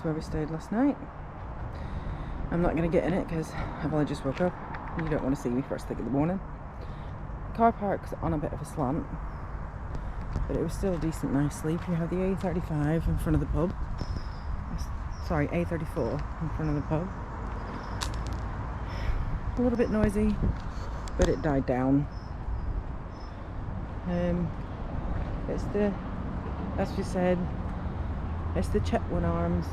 is where we stayed last night. I'm not going to get in it because I've only just woke up. You don't want to see me first thing in the morning. The car park's on a bit of a slant, but it was still a decent nice sleep. You have the A35 in front of the pub. Sorry, A34 in front of the pub. A little bit noisy, but it died down. It's the, as we said, it's the Chetwynd Arms,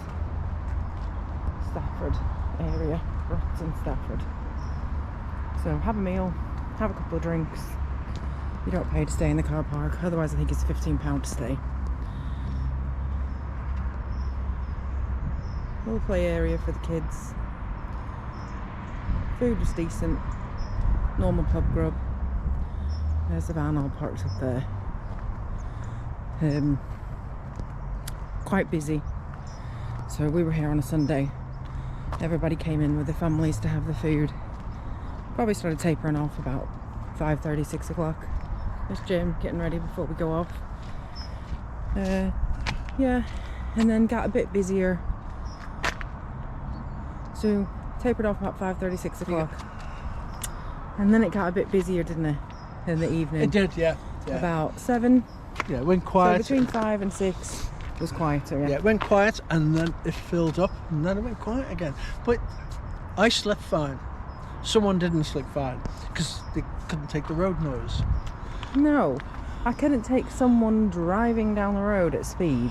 Stafford area, Broxton, Stafford. So have a meal, have a couple of drinks. You don't pay to stay in the car park, otherwise I think it's £15 to stay. Little play area for the kids. Food was decent, normal pub grub. There's the van all parked up there. Quite busy. So we were here on a Sunday. Everybody came in with their families to have the food. Probably started tapering off about 5:30, 6 o'clock. There's Jim getting ready before we go off. Yeah, and then got a bit busier. So tapered off about 5:30, 6 o'clock. And then it got a bit busier, didn't it? In the evening. It did, yeah. About 7. Yeah, it went quiet. So between 5 and 6 was quieter, yeah. Yeah, it went quiet and then it filled up and then it went quiet again. But I slept fine. Someone didn't sleep fine because they couldn't take the road noise. No, I couldn't take someone driving down the road at speed.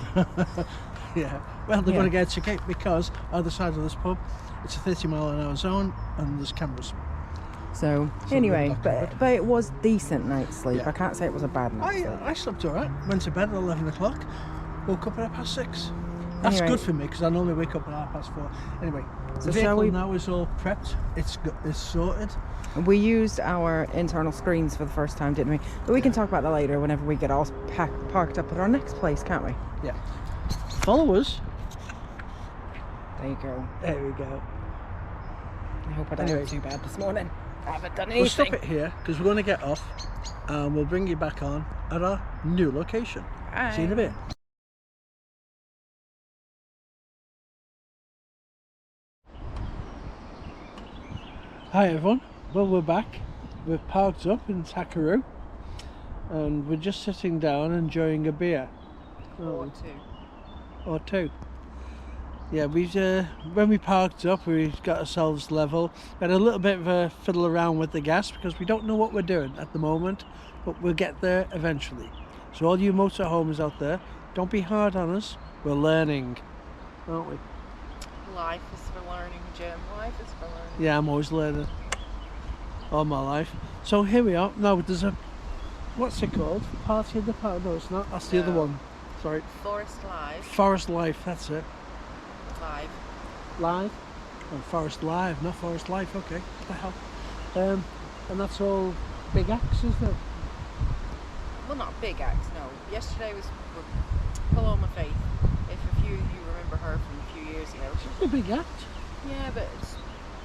Yeah, well, they're going to get a ticket because either side of this pub, it's a 30-mile-an-hour zone and there's cameras. So anyway, but it was decent night's sleep. Yeah. I can't say it was a bad night's sleep. I slept alright. Went to bed at 11 o'clock. Woke up at 6:30. That's good for me because I normally wake up at 4:30. Anyway, the vehicle now is all prepped. It's sorted. We used our internal screens for the first time, didn't we? But we can talk about that later whenever we get all parked up at our next place, can't we? Yeah. Follow us. There you go. There we go. I hope I don't look too bad this morning. I haven't done anything. We'll stop it here because we're going to get off and we'll bring you back on at our new location. Bye. See you in a bit. Hi everyone, well we're back. We're parked up in Tackeroo and we're just sitting down enjoying a beer. Or two. Yeah, when we parked up, we got ourselves level. We had a little bit of a fiddle around with the gas because we don't know what we're doing at the moment, but we'll get there eventually. So all you motorhomes out there, don't be hard on us. We're learning, aren't we? Life is for learning, Jim. Life is for learning. Yeah, I'm always learning. All my life. So here we are. Now there's a, what's it called? Party in the Park? No, it's not. That's the other one. Sorry. Forest Live. Forest Life, that's it. Live. Oh, Forest Live, not Forest Life, okay. What the hell? And that's all big acts, isn't it? Well, not big acts, no. Yesterday was Paloma Faith, if a few of you remember her from a few years ago. She's a big act. Yeah, but it's,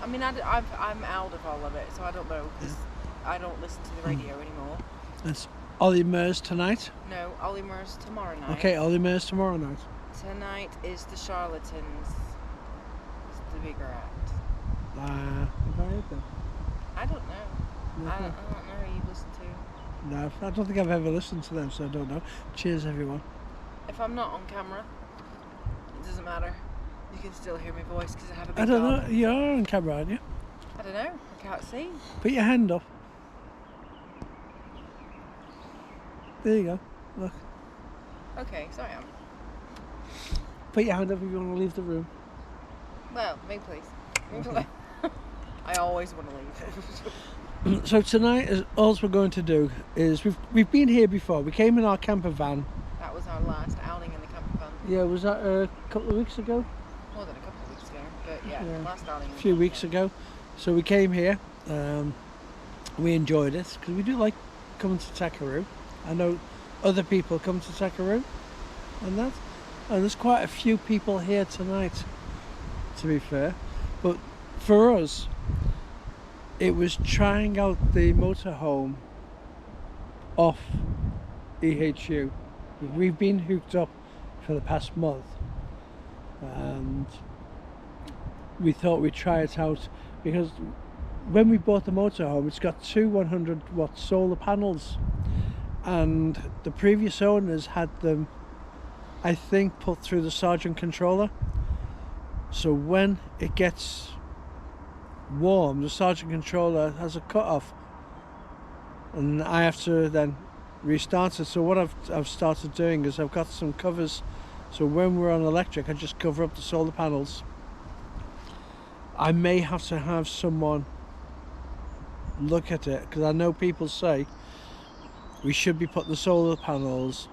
I mean, I'm out of all of it, so I don't know, because I don't listen to the radio anymore. It's Ollie Murs tonight? No, Ollie Murs tomorrow night. Okay, Ollie Murs tomorrow night. Tonight is the Charlatans. It's the bigger act. Have I heard them? I don't know. I don't know who you listen to. No, I don't think I've ever listened to them, so I don't know. Cheers, everyone. If I'm not on camera, it doesn't matter. You can still hear my voice because I have a big I don't dog. know. You are on camera, aren't you? I don't know. I can't see. Put your hand up. There you go. Look. Okay, sorry, I'm. Put your hand up if you want to leave the room. Well, me please. Okay. I always want to leave. So tonight, all we're going to do is we've been here before. We came in our camper van. That was our last outing in the camper van. Yeah, was that a couple of weeks ago? More than a couple of weeks ago, but yeah. Last outing. A few weeks ago. So we came here. We enjoyed it because we do like coming to Tackeroo. I know other people come to Tackeroo and that. And there's quite a few people here tonight, to be fair. But for us, it was trying out the motorhome off EHU. We've been hooked up for the past month and we thought we'd try it out because when we bought the motorhome, it's got two 100-watt solar panels, and the previous owners had them, I think, put through the Sergeant controller. So when it gets warm, the Sergeant controller has a cut-off, and I have to then restart it. So what I've started doing is I've got some covers, so when we're on electric, I just cover up the solar panels. I may have to have someone look at it, because I know people say we should be putting the solar panels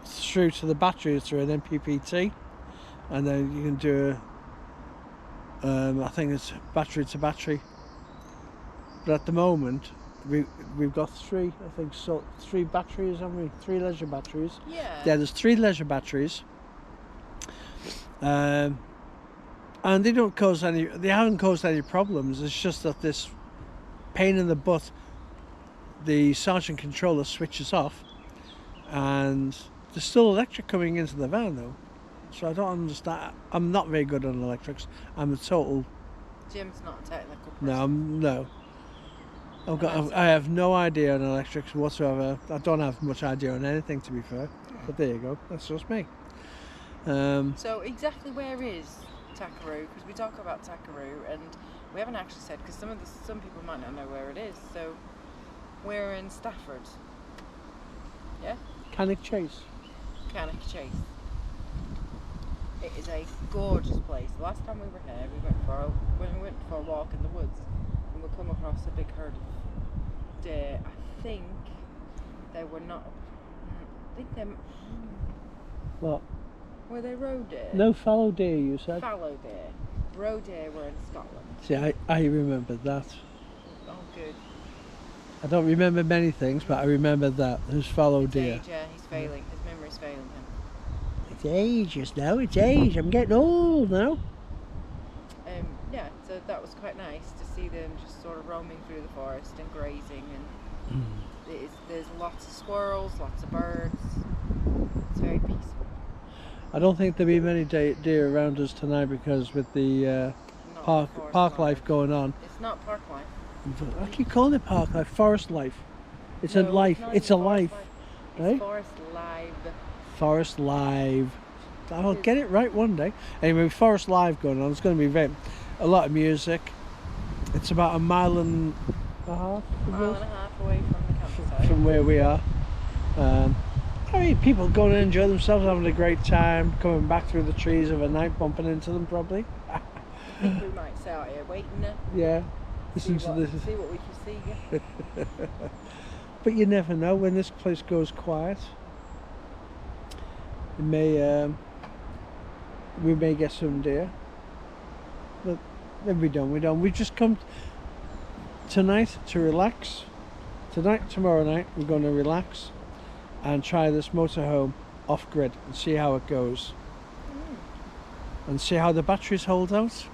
through to the battery through an MPPT, and then you can do I think it's battery to battery. But at the moment we've got three, I think, so 3 batteries, haven't we? 3 leisure batteries. Yeah. Yeah, there's 3 leisure batteries, and they haven't caused any problems. It's just that this pain in the butt, the Sergeant controller switches off, and there's still electric coming into the van though. So I don't understand. I'm not very good on electrics. I'm a total. Jim's not a technical person. No. I have no idea on electrics whatsoever. I don't have much idea on anything, to be fair. But there you go. That's just me. So exactly where is Tackeroo? Because we talk about Tackeroo and we haven't actually said, because some people might not know where it is. So we're in Stafford. Yeah. Cannock Chase. Cannock Chase. It is a gorgeous place. The last time we were here, we went for a walk in the woods, and we come across a big herd of deer. I think they were not. I think they. What? Were they roe deer? No, fallow deer, you said. Fallow deer. Roe deer were in Scotland. See, I remember that. Oh, good. I don't remember many things, but I remember that. There's fallow deer. Age, yeah, he's failing. His memory's failing him. It's age, just now. It's age. I'm getting old now. Yeah, so that was quite nice to see them just sort of roaming through the forest and grazing, and there's lots of squirrels, lots of birds. It's very peaceful. I don't think there'll be many deer around us tonight because with the park life going on. It's not park life. I keep calling it park life, forest life. It's a life. It's a life. Right? It's forest live. Forest live. I'll get it right one day. Anyway, forest live going on. It's going to be a lot of music. It's about a mile and a half. Mile and a half away from the campsite. From where we are. I mean, people going to enjoy themselves, having a great time, coming back through the trees overnight, bumping into them probably. I think we might stay out here waiting. Yeah. Listen to this. See what we can see. But you never know when this place goes quiet. We may get some deer, but then we don't. We've just come tonight to relax. Tomorrow night, we're going to relax and try this motorhome off grid and see how it goes, and see how the batteries hold out.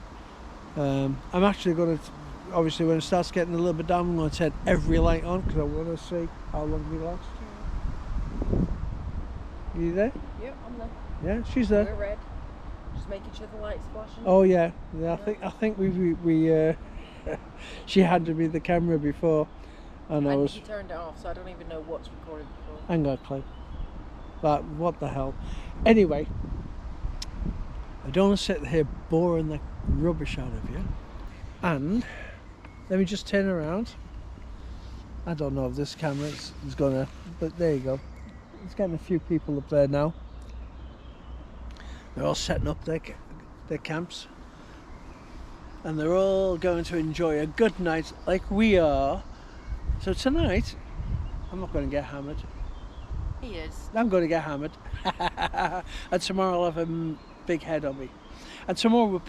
I'm actually going to, obviously, when it starts getting a little bit down, I'm going to turn every light on because I want to see how long we last. Are you there? Yep, I'm there. Yeah, she's there. We're red. Just making sure the light's flashing. Oh yeah. I think we she handed me the camera before, and I was. He turned it off, so I don't even know what's recorded before. I ain't got a clue. But what the hell? Anyway, I don't want to sit here boring the rubbish out of you. And let me just turn around. I don't know if this camera is gonna, but there you go. It's getting a few people up there now. They're all setting up their camps, and they're all going to enjoy a good night like we are. So tonight, I'm not going to get hammered. He is. I'm going to get hammered. And tomorrow I'll have a big head on me. And tomorrow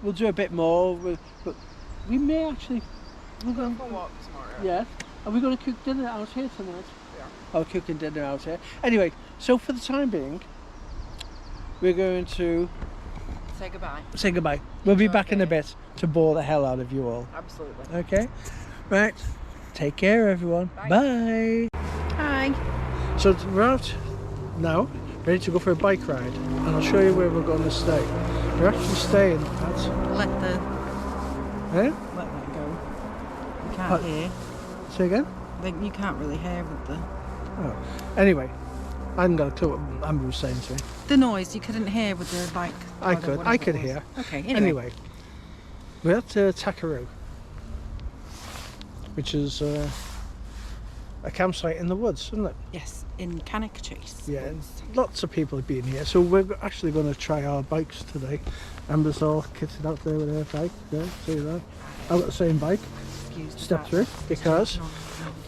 we'll do a bit more. But we may actually. We'll go for a walk tomorrow. Yeah. Are we going to cook dinner out here tonight? Yeah. Oh, cooking dinner out here. Anyway, so for the time being, we're going to say goodbye. Say goodbye. We'll be back in a bit to bore the hell out of you all. Absolutely. Okay? Right. Take care, everyone. Bye. Bye. Hi. So we're out now. ready to go for a bike ride, and I'll show you where we're going to stay. We're actually staying at... Let that go. You can't hear. Say again? You can't really hear with the... Oh. Anyway, I haven't got a clue what Amber was saying to me. The noise, you couldn't hear with the bike. I could hear. Okay, Anyway, we're at Tackeroo, which is a campsite in the woods, isn't it? Yes, in Cannock Chase. Yeah, lots of people have been here, so we're actually going to try our bikes today. Amber's all kitted out there with her bike. Yeah, see that? I've got the same bike. Step through because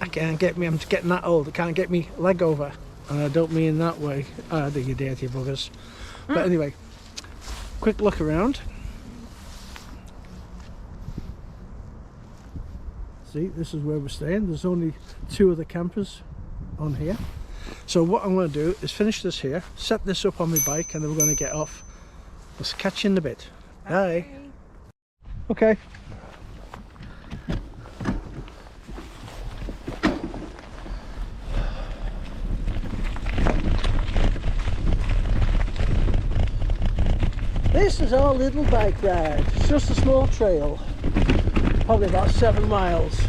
I can't get me. I'm getting that old. I can't get me leg over, and I don't mean that way. Do you dirty buggers? But anyway, quick look around. See, this is where we're staying. There's only 2 other campers on here. So what I'm going to do is finish this here, set this up on my bike, and then we're going to get off. We'll catch you in a bit. Bye. Okay. This is our little bike ride. It's just a small trail, probably about 7 miles.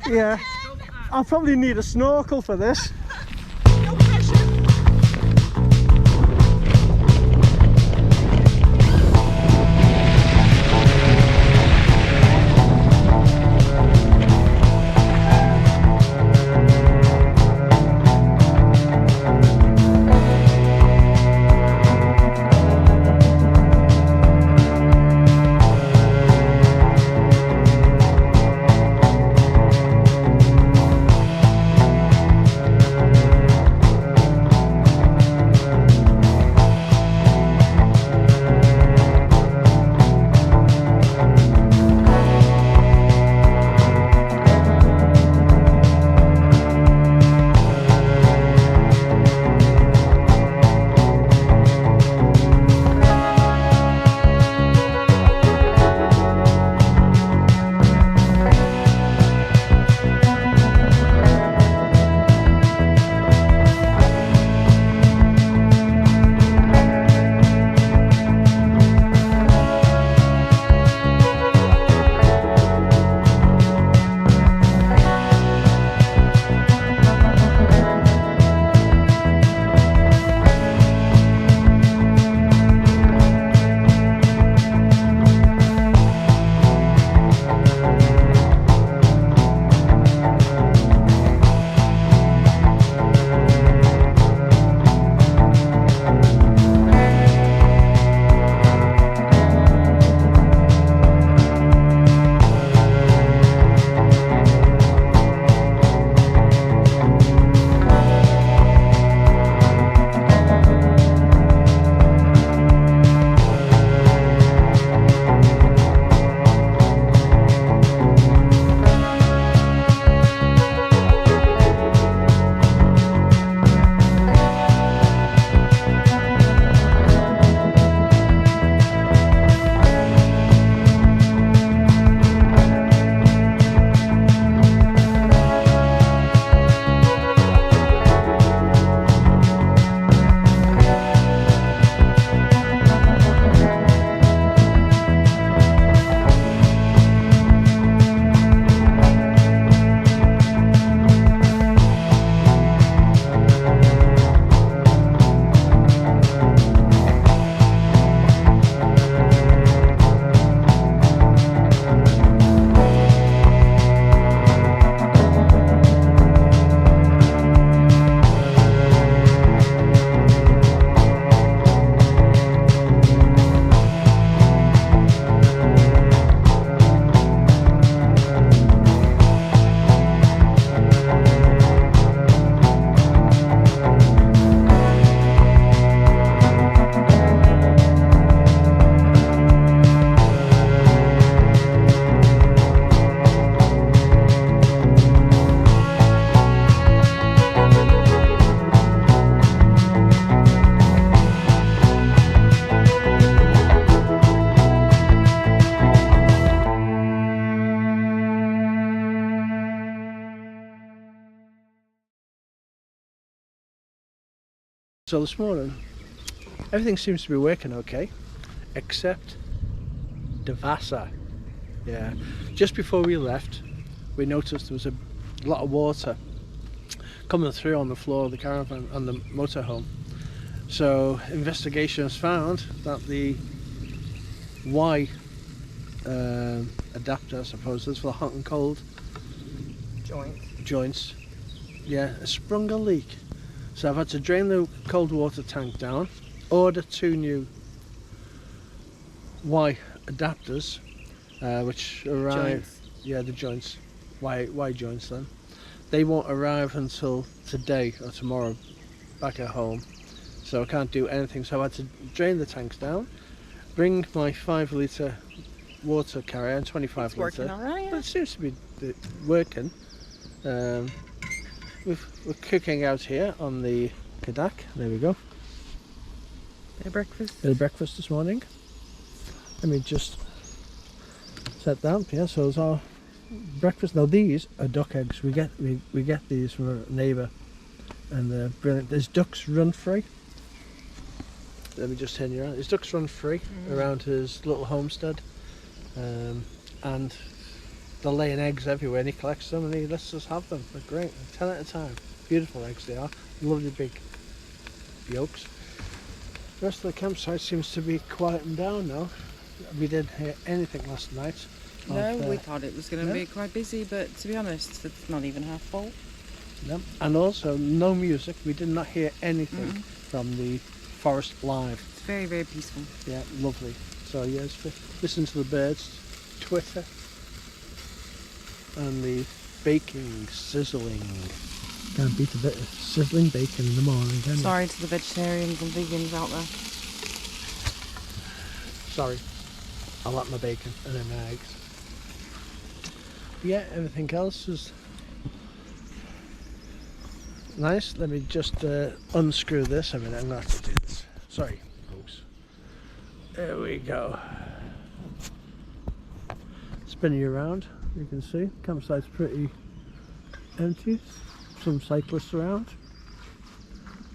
Yeah. I'll probably need a snorkel for this. No pressure. So this morning, everything seems to be working okay, except the Vasa. Yeah, just before we left, we noticed there was a lot of water coming through on the floor of the caravan and the motorhome. So investigations found that the Y adapter, I suppose, is for the hot and cold joints. Yeah, has sprung a leak. So I've had to drain the cold water tank down, order 2 new Y adapters, which arrive. Joints. Yeah, the joints, Y joints. Then they won't arrive until today or tomorrow, back at home. So I can't do anything. So I had to drain the tanks down, bring my 5-litre water carrier and 25 It's working litre. alright. But it seems to be working. We're cooking out here on the Kadak. There we go. Bit of breakfast. Bit of breakfast this morning. Let me just set that. Yeah, so it's our breakfast. Now these are duck eggs. We get these from a neighbour, and they're brilliant. There's ducks run free. Let me just turn you around. There's ducks run free around his little homestead, and they're laying eggs everywhere, and he collects them and he lets us have them. They're great. 10 at a time. Beautiful eggs they are. Lovely big yolks. The rest of the campsite seems to be quieting down now. We didn't hear anything last night. No, we thought it was going to be quite busy, but to be honest, it's not even half full. No. And also no music. We did not hear anything from the forest live. It's very, very peaceful. Yeah, lovely. So yes, listen to the birds, twitter, and the baking, sizzling. Can't beat a bit of sizzling bacon in the morning, can you? Sorry to the vegetarians and vegans out there. Sorry, I like my bacon and then my eggs. Yeah, everything else is nice. Let me just unscrew this. I mean, I'm going to have to do this. Sorry, folks. There we go. Spinning around, you can see. Campsite's pretty empty. Some cyclists around.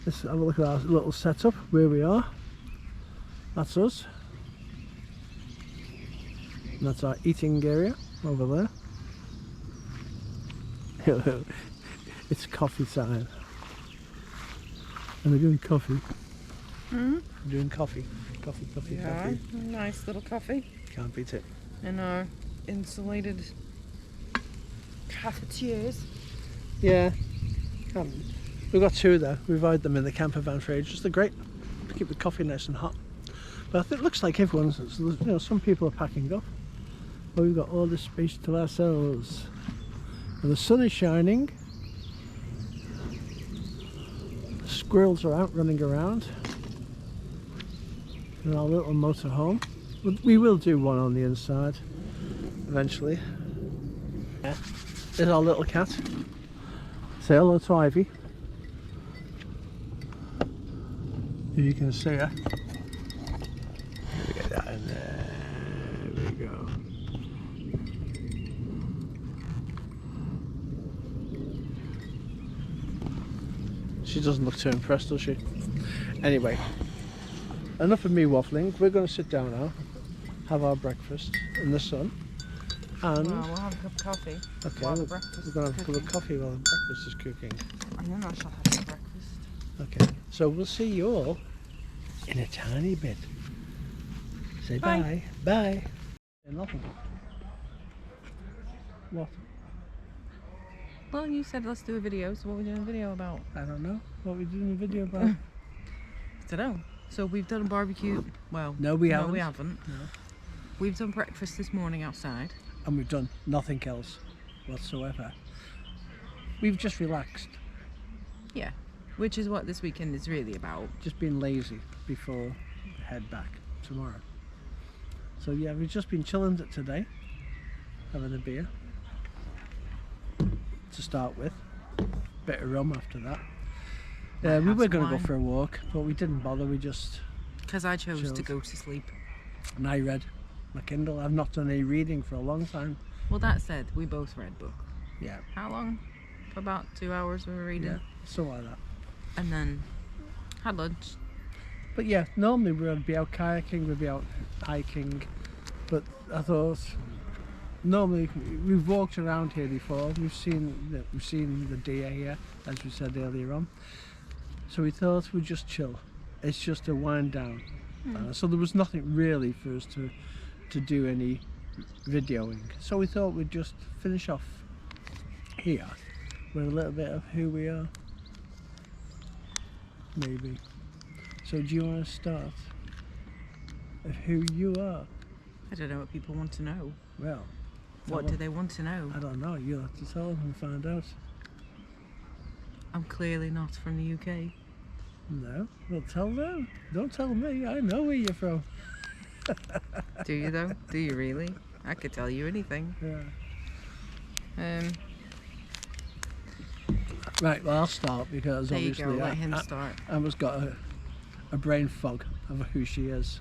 Let's have a look at our little setup where we are. That's us. And that's our eating area over there. It's coffee time. And we're doing coffee. We're doing coffee. Coffee. Nice little coffee. Can't beat it. In our insulated cafetiers. Yeah. We've got two there. We've had them in the camper van for ages. They're great to keep the coffee nice and hot. But I think it looks like everyone's, some people are packing up. But we've got all this space to ourselves. And the sun is shining. The squirrels are out running around. In our little motorhome. We will do one on the inside eventually. Yeah. There's our little cat. Say hello to Ivy. If you can see her. Get that in there. There we go. She doesn't look too impressed, does she? Anyway, enough of me waffling. We're going to sit down now, have our breakfast in the sun. And well, we'll have a cup of coffee. Okay, while the we're breakfast going to is have a cup of coffee while the breakfast is cooking. And then I shall have some breakfast. Okay, so we'll see you all in a tiny bit. Say bye. Bye. Nothing. What? Well, you said let's do a video, so what are we doing a video about? I don't know. What are we doing a video about? I don't know. So we've done a barbecue. Well, No, we haven't. No. We've done breakfast this morning outside. And we've done nothing else whatsoever. We've just relaxed. Yeah, which is what this weekend is really about. Just being lazy before we head back tomorrow. So yeah, we've just been chilling today, having a beer to start with. Bit of rum after that. We were going to go for a walk, but we didn't bother. We just because I chose chilled. to go to sleep. And I read my Kindle. I've not done any reading for a long time. Well, that said, we both read book. Yeah. How long? For about 2 hours we were reading. Yeah, something like that. And then had lunch. But yeah, normally we'd be out kayaking, we'd be out hiking. But I thought, normally we've walked around here before. We've seen the deer here, as we said earlier on. So we thought we'd just chill. It's just a wind down. So there was nothing really for us to do any videoing. So we thought we'd just finish off here with a little bit of who we are. Maybe. So do you want to start of who you are? I don't know what people want to know. Well, What do they want to know? I don't know. You'll have to tell them and find out. I'm clearly not from the UK. No, well, tell them. Don't tell me. I know where you're from. Do you though? Do you really? I could tell you anything. Yeah. Right, well, I'll start because There you obviously go, let him start. Emma's got a brain fog of who she is.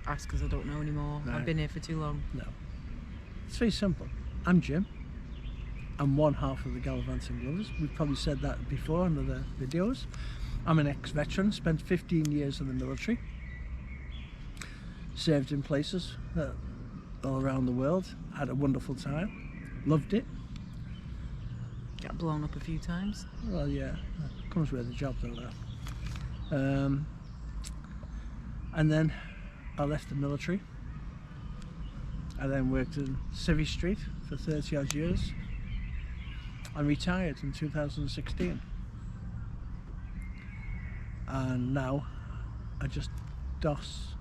That's because I don't know anymore. Right. I've been here for too long. No. It's very simple. I'm Jim. I'm one half of the Gallivanting Brothers. We've probably said that before in other videos. I'm an ex-veteran, spent 15 years in the military. Served in places all around the world, had a wonderful time. Loved it. Got blown up a few times. Well, yeah, comes with the job though. And then I left the military. I then worked in Civvy Street for 30 odd years and retired in 2016. And now I just DOS.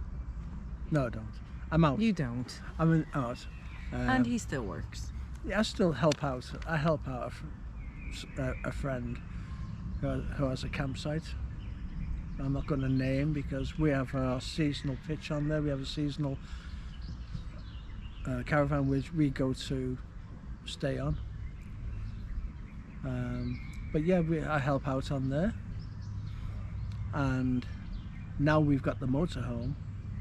No, I don't. I'm out. You don't. I'm out. And he still works. Yeah, I still help out. I help out a friend who has a campsite. I'm not going to name because we have our seasonal pitch on there. We have a seasonal caravan which we go to stay on. But yeah, I help out on there. And now we've got the motorhome,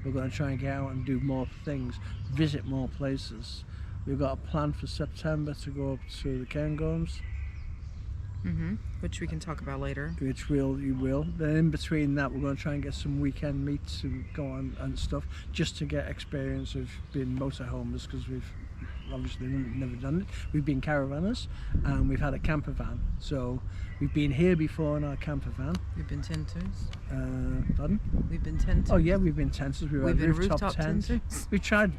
we're going to try and get out and do more things, visit more places. We've got a plan for September to go up to the Cairngorms. Which we can talk about later. Which you will. Then in between that, we're going to try and get some weekend meets to go on and stuff, just to get experience of being motorhomers, because we've obviously never done it. We've been caravanners and we've had a camper van. So we've been here before in our camper van. We've been tenters. Pardon? We've been tenters. Oh yeah, we've been tenters. We've had been rooftop tents. tenters. We tried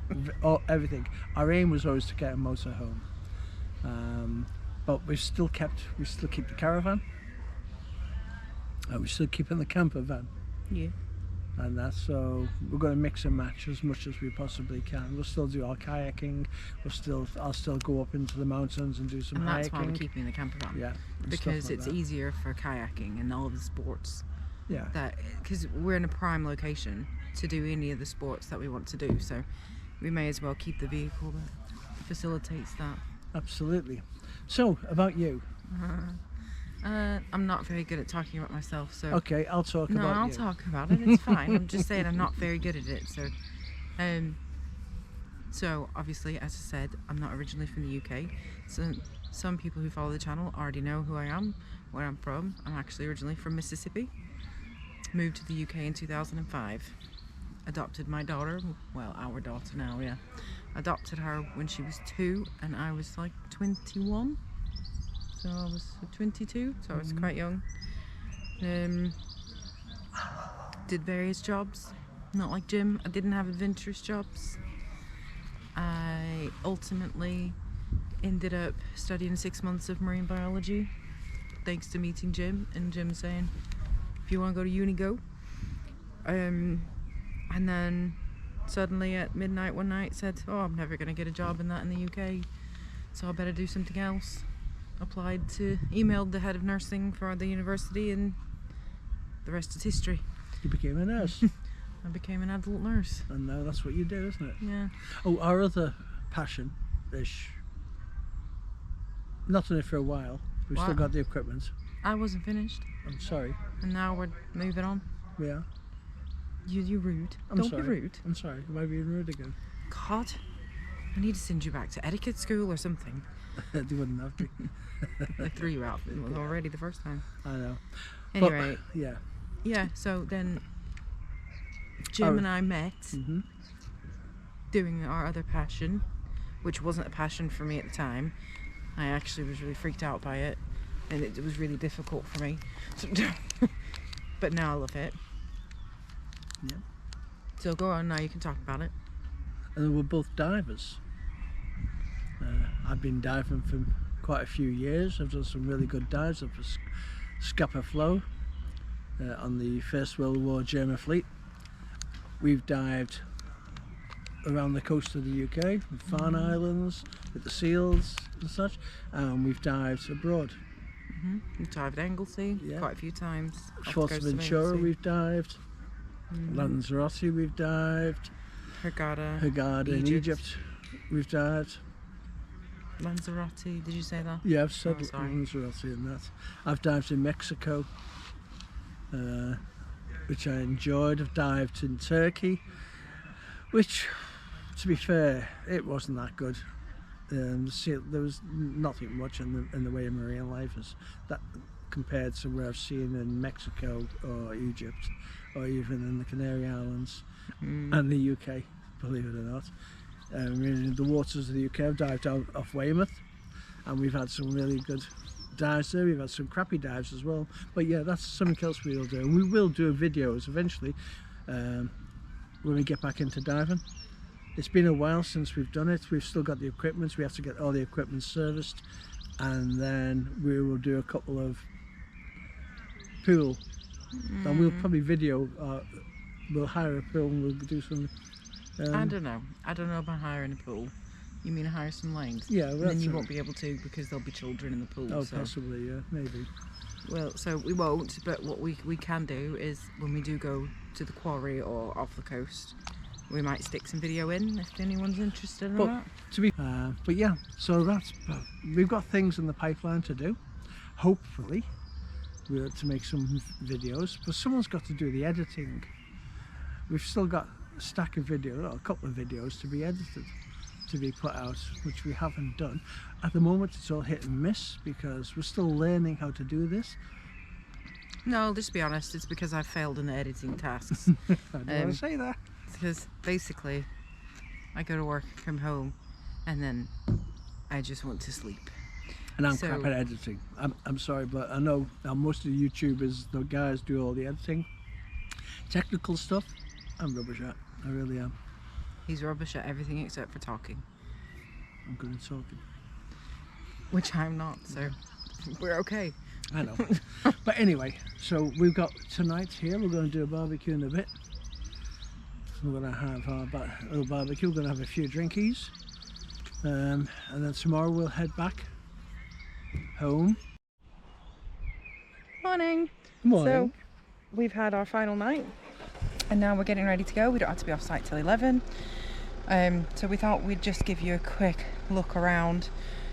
everything. Our aim was always to get a motorhome. But we still keep the caravan. We're still keeping the camper van. Yeah. And that's so we're going to mix and match as much as we possibly can. We'll still do our kayaking. I'll still go up into the mountains and do some hiking. And that's why we're keeping the camper van. Yeah. Because like it's that. easier for kayaking and all of the sports. Yeah. Because we're in a prime location to do any of the sports that we want to do. So we may as well keep the vehicle that facilitates that. Absolutely. So about you. I'm not very good at talking about myself, so Okay, I'll talk about you. No, I'll talk about it. It's fine. I'm just saying I'm not very good at it. So obviously, as I said, I'm not originally from the UK. So some people who follow the channel already know who I am, where I'm from. I'm actually originally from Mississippi. Moved to the UK in 2005. Adopted my daughter, well, our daughter now, yeah. Adopted her when she was 2 and I was like 21. So I was 22, so I was quite young. Did various jobs, not like Jim. I didn't have adventurous jobs. I ultimately ended up studying 6 months of marine biology, thanks to meeting Jim, and Jim saying, if you want to go to uni, go. And then suddenly at midnight one night said, oh, I'm never going to get a job in the UK, so I better do something else. Emailed the head of nursing for the university, and the rest is history. You became a nurse. I became an adult nurse. And now that's what you do, isn't it? Yeah. Oh, our other passion is not done it for a while. We've still got the equipment. I wasn't finished. I'm sorry. And now we're moving on. Yeah. You're rude. Don't be rude. I'm sorry. Am I being rude again? God, I need to send you back to etiquette school or something. They wouldn't have to. I threw you out already the first time. I know. Anyway. But, yeah. Yeah, so then Jim and I met doing our other passion, which wasn't a passion for me at the time. I actually was really freaked out by it, and it was really difficult for me. But now I love it. Yeah. So go on now, you can talk about it. And we're both divers. I've been diving for quite a few years. I've done some really good dives up at Scapa Flow on the First World War German fleet. We've dived around the coast of the UK, with Farne Islands, with the seals and such, and we've dived abroad. We've dived Anglesey quite a few times. Fuerteventura we've dived, Lanzarote we've dived, Hurghada in Egypt we've dived. Lanzarote, did you say that? Yeah, I've said Lanzarote and that. I've dived in Mexico, which I enjoyed. I've dived in Turkey, which, to be fair, it wasn't that good. There was nothing much in the way of marine life as that compared to where I've seen in Mexico or Egypt or even in the Canary Islands and the UK, believe it or not. In the waters of the UK, I've dived out off Weymouth, and we've had some really good dives there. We've had some crappy dives as well, but yeah, that's something else we'll do, and we will do videos eventually when we get back into diving. It's been a while since we've done it. We've still got the equipment. We have to get all the equipment serviced, and then we will do a couple of pool, and we'll probably video, we'll hire a pool and we'll do some I don't know about hiring a pool. You mean hire some lanes? yeah, and then you won't be able to because there'll be children in the pool. Oh, so. possibly, yeah, maybe. Well, so we won't, but what we can do is when we do go to the quarry or off the coast, we might stick some video in if anyone's interested in that. But yeah, so we've got things in the pipeline to do, hopefully, to make some videos, but someone's got to do the editing. We've still got a stack of videos, or a couple of videos to be edited, to be put out, which we haven't done. At the moment it's all hit and miss because we're still learning how to do this. No, just be honest, it's because I failed in the editing tasks. I don't want to say that. Because basically I go to work, come home, and then I just want to sleep. And I'm crap at editing. I'm sorry, but I know now most of the YouTubers, the guys do all the editing. Technical stuff, I'm rubbish at. I really am. He's rubbish at everything except for talking. I'm good at talking. Which I'm not, so we're okay. I know. But anyway, so we've got tonight here, we're going to do a barbecue in a bit. We're going to have our little barbecue, we're going to have a few drinkies. And then tomorrow we'll head back home. Morning. Morning. So we've had our final night and now we're getting ready to go. We don't have to be off site till 11. So we thought we'd just give you a quick look around.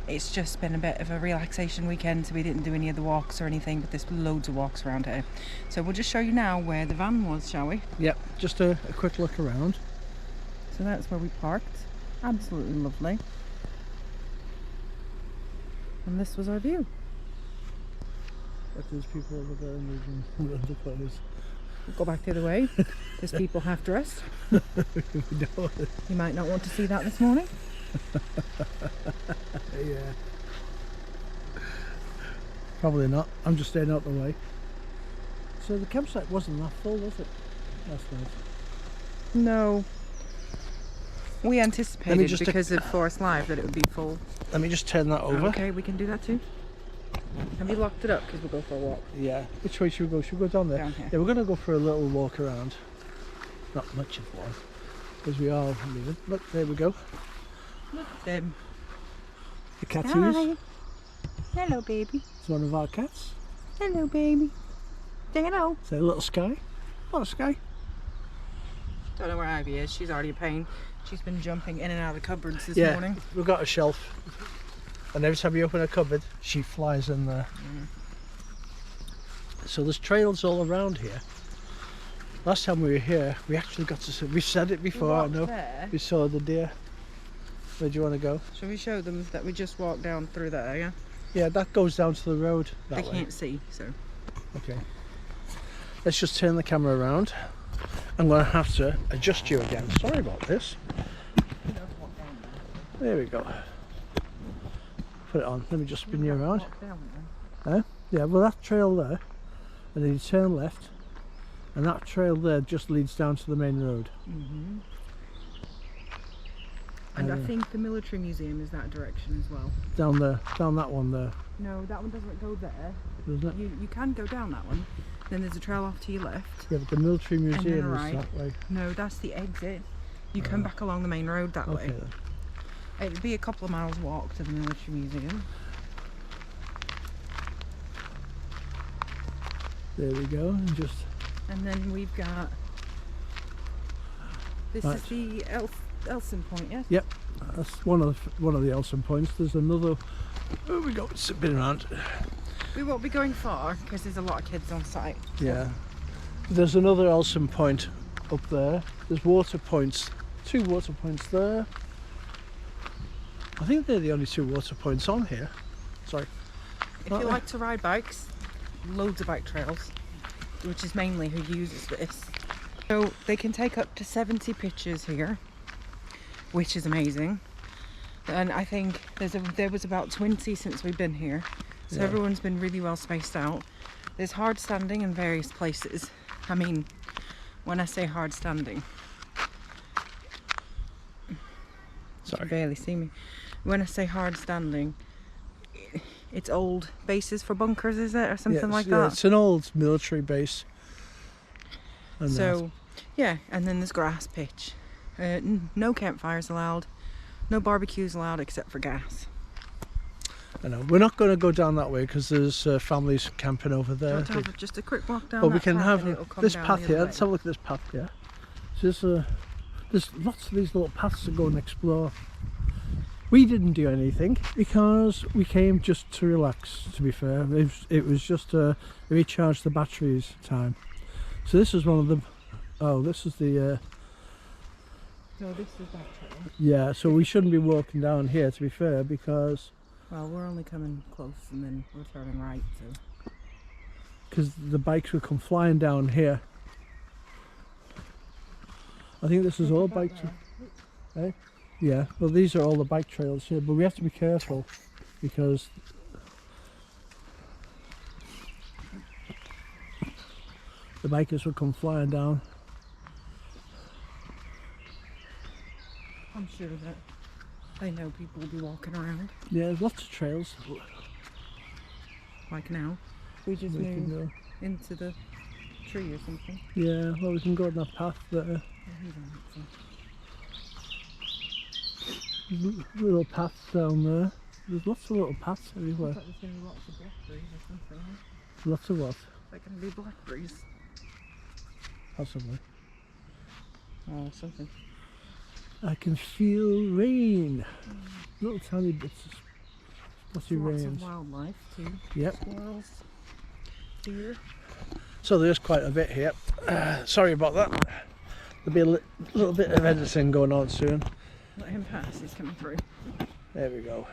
It's just been a bit of a relaxation weekend, so we didn't do any of the walks or anything, but there's loads of walks around here. So we'll just show you now where the van was, shall we? Yep, just a quick look around. So that's where we parked. Absolutely lovely. And this was our view. But there's people over there moving the clothes. We'll go back the other way. There's people half dressed. We know it. You might not want to see that this morning. Yeah. Probably not. I'm just staying out the way. So the campsite wasn't that full, was it? Last night. No. We anticipated because of Forest Live that it would be full. Let me just turn that over. Okay, we can do that too. Have you locked it up? Because we'll go for a walk. Yeah. Which way should we go? Should we go down there? Down here. Yeah, we're going to go for a little walk around. Not much of one, because we are leaving. Look, there we go. Look at them. The catties. Hi. Hello, baby. It's one of our cats. Hello, baby. Say hello. Say a little Sky. What a Sky. Don't know where Ivy is. She's already a pain. She's been jumping in and out of the cupboards this Yeah, morning. we've got a shelf. And every time you open a cupboard, she flies in there. So there's trails all around here. Last time we were here, we actually got to see, we've said it before, I know. There. We saw the deer. Where do you want to go? Shall we show them that we just walked down through there, yeah? Yeah, that goes down to the road that They way. can't see, so. Okay. Let's just turn the camera around. I'm going to have to adjust you again. Sorry about this. There we go. Put it on. Let me just spin you around. Yeah, well that trail there, and then you turn left, and that trail there just leads down to the main road. And I think the military museum is that direction as well. Down there, down that one there. No, that one doesn't go there. Doesn't it? You can go down that one. Then there's a trail off to your left. Yeah, but the military then museum is right. that way. No, that's the exit. You come back along the main road that Okay way. then. It'd be a couple of miles walk to the military museum. There we go, and just And then we've got... This Right. is the Elson Point, yes? yep, that's one of the Elson points. There's another. Oh, we got spin around. We won't be going far because there's a lot of kids on site. Yeah, there's another Elson point up there. There's water points, 2 water points there. I think they're the only 2 water points on here. Sorry. If you like to ride bikes, loads of bike trails, which is mainly who uses this. So they can take up to 70 pictures here, which is amazing. And I think there was about 20 since we've been here, so Yeah. everyone's been really well spaced out. There's hard standing in various places. I mean, when I say hard standing, you can barely see me. When I say hard standing, it's old bases for bunkers, is it, or something like that? Yeah, it's an old military base. And So, yeah, and then there's grass pitch. No campfires allowed. No barbecues allowed except for gas. I know we're not going to go down that way because there's families camping over Do you there. want to have just a quick walk down But that we can path and have it'll come this down path the here. other Let's way? have a look at this path here. So there's lots of these little paths to go and explore. We didn't do anything because we came just to relax, to be fair. It was just to recharge the batteries time. So this is one of them. Oh, this is the... So this is that trail. yeah, so we shouldn't be walking down here, to be fair, because... Well, we're only coming close and then we're turning right, so... Because the bikes would come flying down here. I think this is all bike... Eh? Yeah, well these are all the bike trails here, but we have to be careful because the bikers will come flying down. I'm sure that I know people will be walking around. Yeah, there's lots of trails. Like now. We just We can move go. into the tree or something. Yeah, well we can go on that path there. Oh, he don't, There's little paths down there. There's lots of little paths everywhere. Looks like there's going to be lots of blackberries or something. Lots of what? Is that going to be blackberries? Possibly. Oh, something. I can feel rain. Little tiny bits of spotty Lots rains. of wildlife too. Yep. Squirrels, deer. So there's quite a bit here. Sorry about that. There'll be a little bit of editing going on soon. Let him pass, he's coming through. There we go.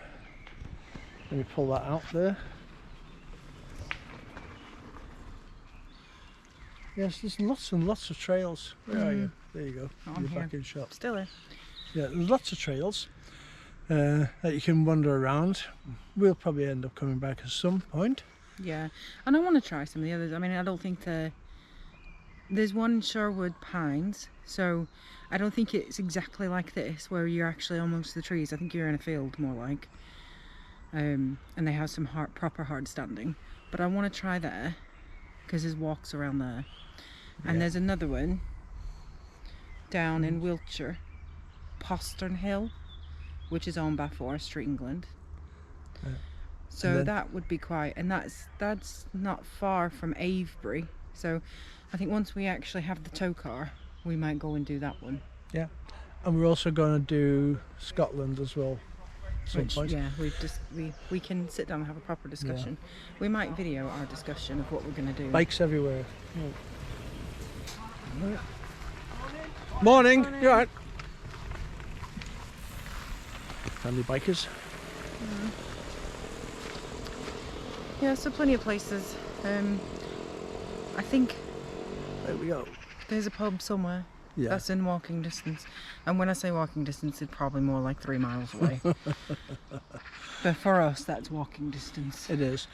Let me pull that out there. Yes, there's lots and lots of trails. Where are you? There you go. I'm You're here. back in shop. Still here. Yeah, there's lots of trails that you can wander around. We'll probably end up coming back at some point. Yeah, and I want to try some of the others. I mean, I don't think there's one in Sherwood Pines, so I don't think it's exactly like this where you're actually almost the trees. I think you're in a field more like, and they have some proper hard standing. But I want to try there because there's walks around there, and there's another one down in Wiltshire, Postern Hill, which is on by Forest Street, England. So that would be quite, and that's not far from Avebury. So I think once we actually have the tow car, we might go and do that one. Yeah, and we're also going to do Scotland as well. Which, yeah, we can sit down and have a proper discussion. Yeah. We might video our discussion of what we're going to do. Bikes everywhere. Right. Morning. You alright? Family bikers. Yeah, so plenty of places. I think There we go. there's a pub somewhere. Yeah. That's in walking distance. And when I say walking distance, it's probably more like 3 miles away. But for us, that's walking distance. It is.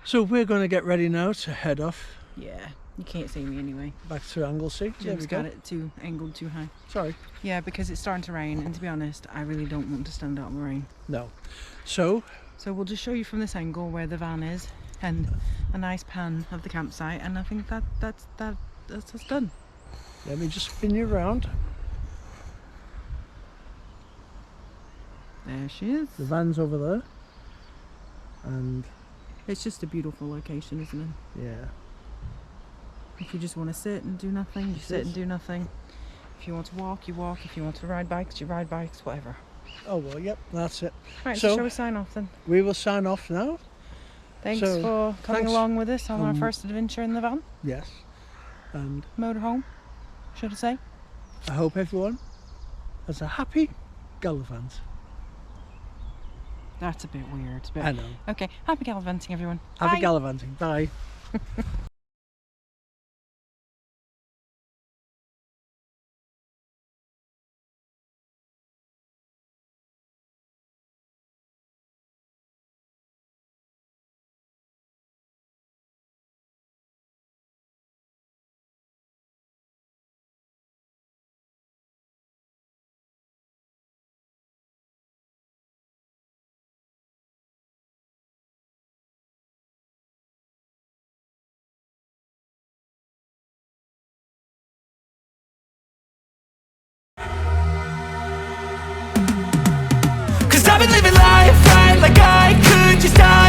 So we're going to get ready now to head off. Yeah, you can't see me anyway. Back to Anglesey. Jim's got it angled too high. Sorry. Yeah, because it's starting to rain, and to be honest, I really don't want to stand out in the rain. No. So we'll just show you from this angle where the van is, and a nice pan of the campsite, and I think that's done. let me just spin you around. There she is. The van's over there. And It's just a beautiful location, isn't it? yeah. If you just want to sit and do nothing, you sit and do nothing. If you want to walk, you walk. If you want to ride bikes, you ride bikes, whatever. Oh well, yep, that's it. Right, so shall we sign off then? We will sign off now. Thanks for coming along with us on our first adventure in the van. Yes. And Motorhome, should I say? I hope everyone has a happy gallivant. That's a bit weird. But I know. okay, happy gallivanting, everyone. Happy Bye. gallivanting. Bye. like I could just die